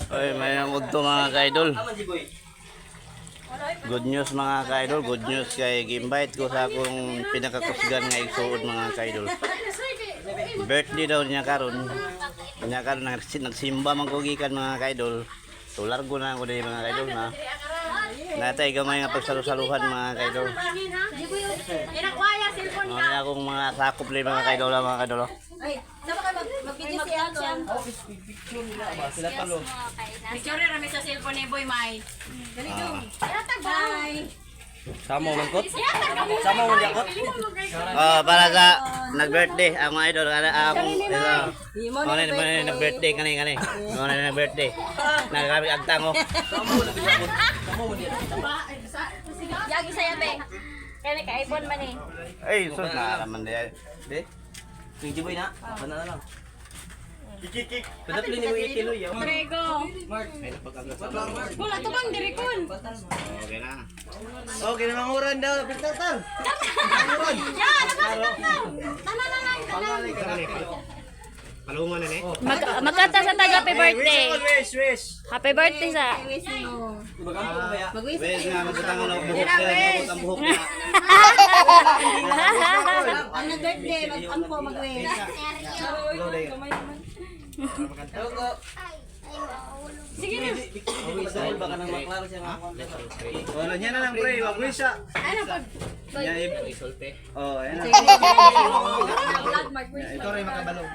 Oy, may nangudto mga ka-idol. Good news mga ka-idol, good news kay gi-invite ko sa akong pinakakusgan nga igsuod mga ka-idol. Birthday daw niya karon. Niya karon nagsimba man ko gikan mga ka-idol. Tulargo na ako diri mga ka-idol na. Natay gamay nga pagsalusaluhan mga ka-idol. Mga akong mga sakop diri mga ka-idol mga ka-idol. Ay, sama ka mag-video si Action. Sila talo. Picture rami sa cellphone ni Boy Mai. Dali dong. Bye. Sama mo langkot? Sama mo langkot? Oh, para sa nag-birthday ang mga idol ako nag-birthday kani. Mo na nag-birthday. Nagkabig agtang oh. Yagi saya be. Kaya ka iPhone man eh. Ay, sus na naman di. Di? Yung jiboy na? Bana na lang. Kikik. Padapli ni mo itilo yaw. Prego. Ay napagkagat. Wala to bang dirikon. Okay na. Okay na manguran daw, pintatal. Ya, Pangalay ka ni. Palungan na ni. Magkanta sa taga happy birthday. Wish. Happy birthday sa. Magampo ba ya? Mag-wish. Wes nga magutang ang buhok niya, ang buhok niya. Ang nag-birthday, mag-ampo, mag-wish. Sige na. Dahil baka nang maklaro siya nga. Wala niya na lang pre, mag-wish siya. Ano pag Niya isulti. Oh, ayan. vlog Mark Wish. Ito rin makabalo.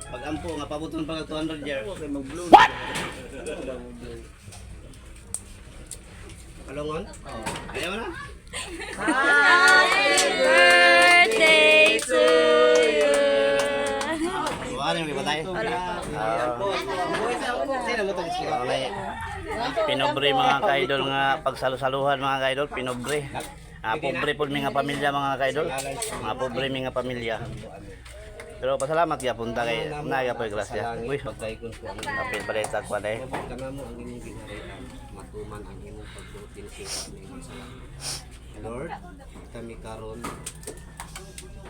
Pag ampo nga pabuton pa 200 year. What? Palungon? Oh. Ayaw na. Happy birthday to you. Wala yung iba tayo. Pinobre mga ka-idol nga pagsalusaluhan mga ka-idol, pinobre. Pobre po mga pamilya mga ka-idol. Mga pobre mga pamilya. Pero pasalamat ya punta kay naga po grasya. Uy, kapit balita ko dai. Kana mo ang imong ginharian, matuman ang imong pagbuot din sa imong salamat. Lord, kami karon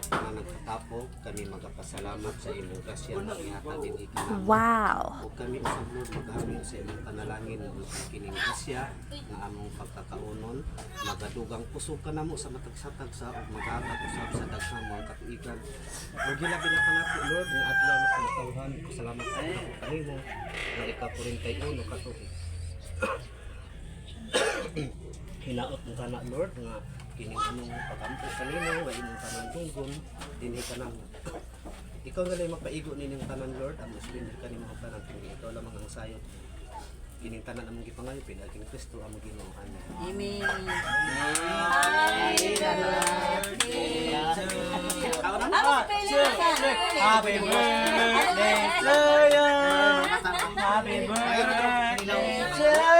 na nagtatapog, kami magpasalamat sa imong grasya nga ihatag din ikinamo. Wow. Ug kami usab Lord maghamon sa imong panalangin ug kining grasya nga among pagkakaunon, magadugang pusok kanamo sa matag-satag sa ug mag-agat usab sa daghang mga katuigan. Ug gilabi na kanako Lord nga adlaw na kamatuhan, salamat sa kanimo nga ika-41 katuig. Hinaot mo kana Lord nga kining among pagampo kanimo nga imong tanan tunggon dinhi kanamo. Ikaw nga lay mapaigo nining tanan Lord, ang muslim kanimo ang tanan kung ikaw lamang ang sayop. Kining tanan among gipangayo pinaking Kristo among Ginoo. Amen. Amen. Happy birthday to you. Happy birthday to you.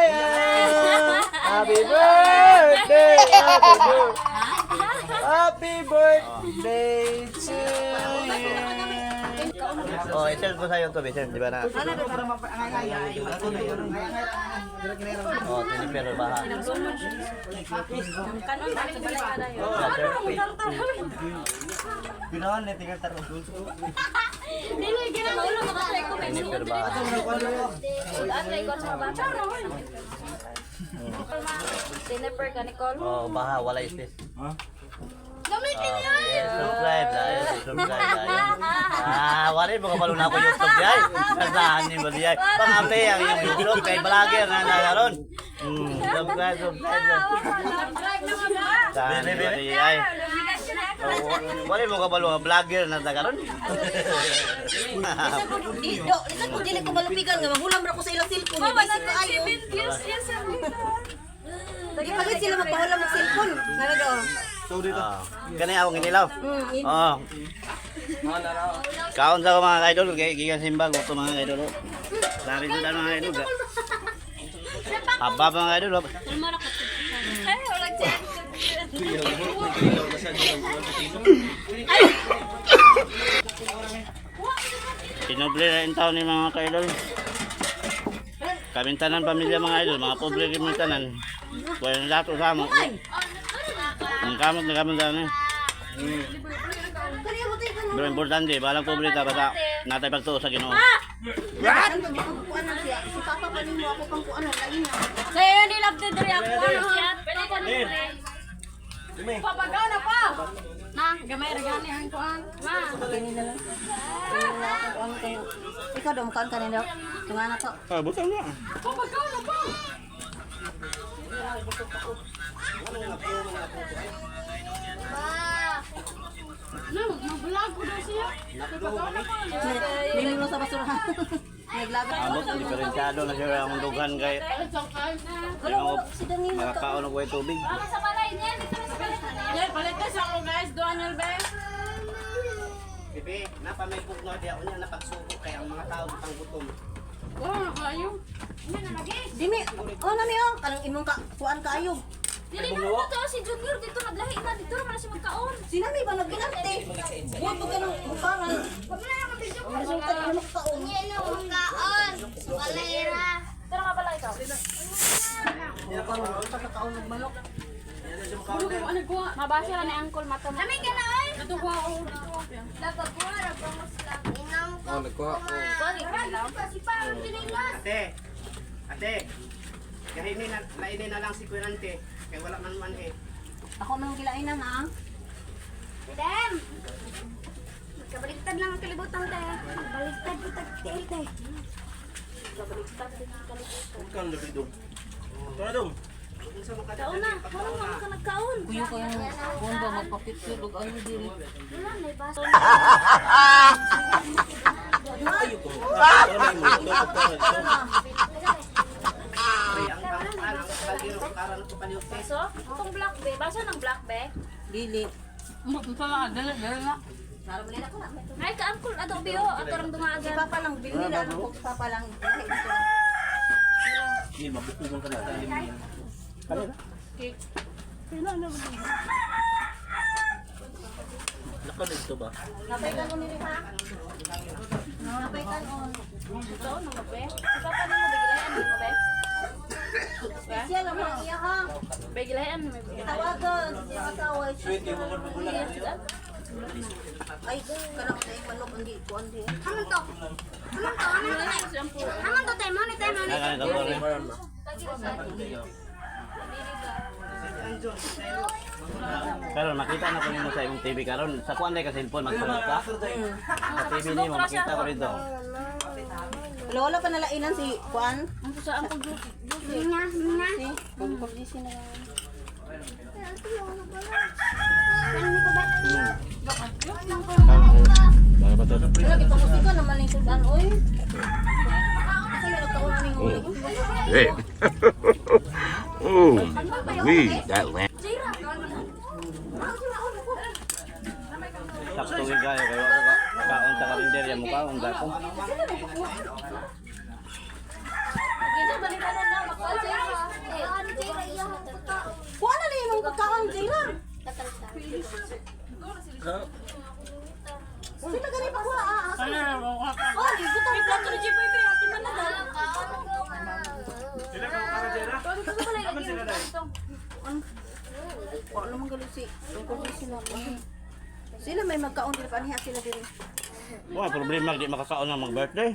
Happy birthday. Happy birthday to you. Oh, i-sell ko sa'yo to, Biser, di ba na? Oh, tinipero baha. Kanon ba sa balay kada yo. Binawan na tinggal taro. Dili ginaulo makatry ko men. Tinipero baha. Atry ko sa bata ron. Siniper ka Nicole. Oh, baha, wala space. Gamitin yan. Yes, subscribe dahil, subscribe dahil. Wala mo kabalo na ako YouTube dahil. Kasahan niyo ba dahil? Pang-ape ang yung YouTube kay vlogger na nagaroon. Subscribe. Subscribe na mga. Kasahan niyo ba dahil? Wala mo kabalo nga vlogger na nagaroon. Isa ko dili ko malupigan nga mahulam ra ko sa ilang cellphone. Mama Basic na kaayo. yes. Di pagit sila magpahulam ng cellphone. Nalaga. Kani akong inilaw. Oh. Kaon sa mga idol kay gikan simbang ko mga idol. Dari to mga idol. Aba mga idol. Ay, wala chat. Pinobre na yung taon ni mga kaidol. Kamintanan pamilya mga idol, mga pobre kamintanan. Kaya ng lato sa mo. Ang kamot na kamintanan eh. Kaniya mo tayo Pero importante, balang pobre ta basta natay pagtuo sa Ginoo. Ano to, baka kukuan lang siya. Si Papa pa rin mo ako pang kuan lang. Lain na. Sa'yo yung nilabte diri ako. Ano ha? Pwede ka na diri. Papagaw na pa! Ma, gamay regani ang kuan. Ma. Kini na lang. Kuan kayo. Ikaw daw mukaan kanina. Tunga na to. Ah, butang na. Papagaw na pa! No, mag-vlog ko daw siya. Mimilo sa basurahan. Naglaga. Ambot, diferensyado na siya ang dugan kay Wala, si Danilo to. makakaon og way tubig. Baka sa balay niya, dito na sa balay. Yan, palit na siya ko guys, Donald Bell. Bebe, napamay-pug na diya unya napagsuko kay ang mga tao pang gutom. Oh, kayo. Yan na lagi. Dimi, oh nami oh, kanang imong kuan kaayo. Dili na mo to si Junior dito naglahi na dito naman siya magkaon. Sinami ba nagginante? Huwag mo ganang bukangan. Wag na lang video ko. Resulta na mo kaon. Pero nga pala ikaw. Pagkakaon ng manok. Mabasa lang ni Uncle Matom. Lami ka na oy. Natuwa ko. Dapat ko ra pa mas lang. Inam ko. Oh, nagkuha. Sorry, si pa tinilas. Ate, kahinin na, lainin na lang si Kuyanante. Kaya wala man eh. Ako man gilain na na. Dem. Kabaliktad lang ang kalibutan tayo. Baliktad kita te. Kabaliktad din ang kalibutan. Kang lebih dong. Tara dong. Kaon na, kaon na ka nagkaon. Kuyo ko yung kuan ba magpapicture ug ayo diri. Wala na baso. Ayo ko. Tara mo. Ang kaliro karon ko paniyo. Baso? Itong black be, baso ng black be. Dili. Naro mo nila ko na. Ay ka Uncle ato biyo ato rang Si dungagan. Papa lang bili na ko si Papa lang. Dili dito lang. Ni mabukuhan ka na. Naka dito ba? Napay ka ni ha. Napay ka on. Ito nang be. Si papa ni mo bigilayan mo be. Siya lang mo iya ha. Bigilayan mo be. Tawagan si asawa. Sweet yung mga bubulan. Ay, kanang tay manok hindi kuan di. Haman to. Haman to tayo mo ni tayo mo ni. Ay, pobre. Karon makita na ko nimo sa imong TV karon. Sa kuan lay ka cellphone magsulat ka. Sa TV nimo makita ko dito. Wala pa nalainan si kuan. Ang sa ang pag Nga. Si pagpagdisi na lang. Para ba to? Lagi pa musika naman ning kuan oy. Kasi nagkaon ning ulo. Hey. Oh, we that land. Sakto gyud kayo kay ako ka kaon sa kalendarya mo kaon dako. Kita balik kanan na makal Jira. Ano Jira iya Kuan na ni imong kakaon dira. Sino gani pa kuha ah. Oh, di ko tayo plato ni Jipoy pe ati man na dal. Wa naman gali si tungkol di sila. Sila may magkaon dili pa niya sila diri. Wala problema di makakaon ng mag-birthday.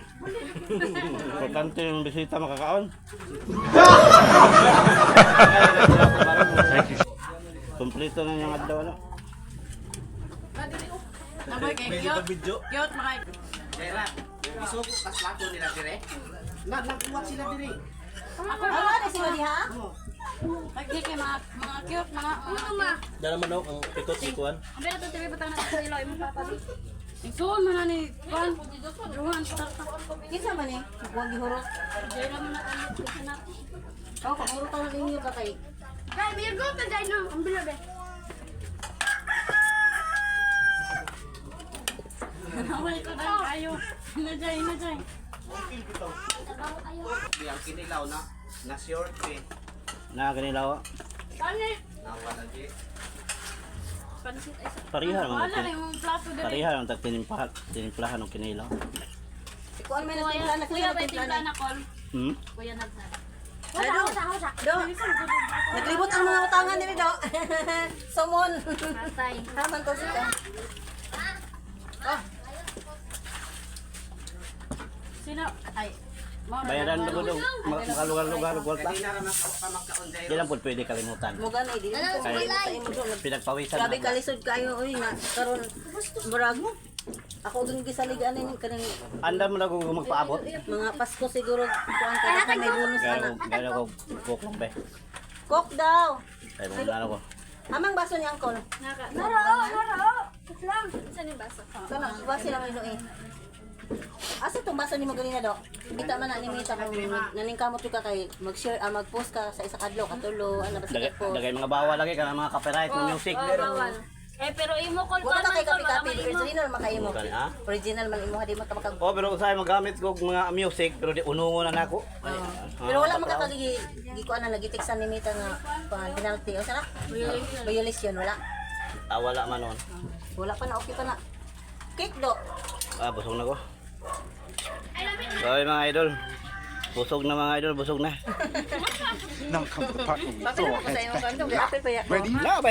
Importante yung bisita makakaon. Kompleto na yung adlaw na. Video. Dera, isuko kas lato nila dire. Nagkuwat sila dire. Ano na sila diha? Dala man ang pikot si Kuan. Pero to TV patang na sa ilo imong papa. Ikaw man na ni Juan, Juan, start na. Kinsa man ni? Wa gihurot. Jera man na kami na. Oh, kamuro taw ninyo ka kay. Dai, biar go ta dai no. Ambil be. Naway ko na kayo. Najay. Yang kinilaw na short eh. Na kanilaw. Kani. Nawala di. Pansit ay Pariha Wala naman. na yung plato dali. Pariha ang tagtinimplahan ng kinilaw. Kuan may nagtimpla na Kuya, may timpla na call. Kuya Nagna. Ay, do. Naglibot ang mga utangan nila, do. Somon. Matay. Haman to sila. Oh, Sino? ay. Bayaran mo doon. Makalugar-lugar. Hindi na naman pa magkaon dahil. Hindi lang po pwede kalimutan. Muga na, di na sa imo do. Pinagpawisan Grabe na. kalisod kayo, uy, nga. Karon, murag. Ako dun gisaligaan ni kaning Anda mo na kung magpaabot. mga Pasko siguro kuan ka na may bonus ka na. Gano'n ko kuklong be. Coke daw. Ay, mga ko. Amang baso ni Angkol. Naro. Lang. Saan yung baso? Kana, basi lang ino eh. Asa tong baso ni mo ganina do? Kita man na ni Mita kung naning kamot ka kay mag-share mag-post ka sa isa kadlaw katulo ano ba sa post. Dagay mga bawal lagi ka mga copyright ng music. Bawal. Pero imo call Wala ka kay tol, kapi-kapi, wala man imo. original man kayo mo. Gani, ha? Original man imo hadi mo ka makag. Oh, pero usahay magamit ko mga music pero di unungo na nako. Pero wala man ka kagigi gikuan na nagitiksan ni Mita nga penalty o sana? Violation wala. Wala man noon. Wala pa na okay pa na. Cake do. Busog na ko. Sorry mga idol. Busog na mga idol, busog na. Now come to the part where we Bakit throw mo our sa heads imo back. kanto apil pa ya. Ready? Na ba?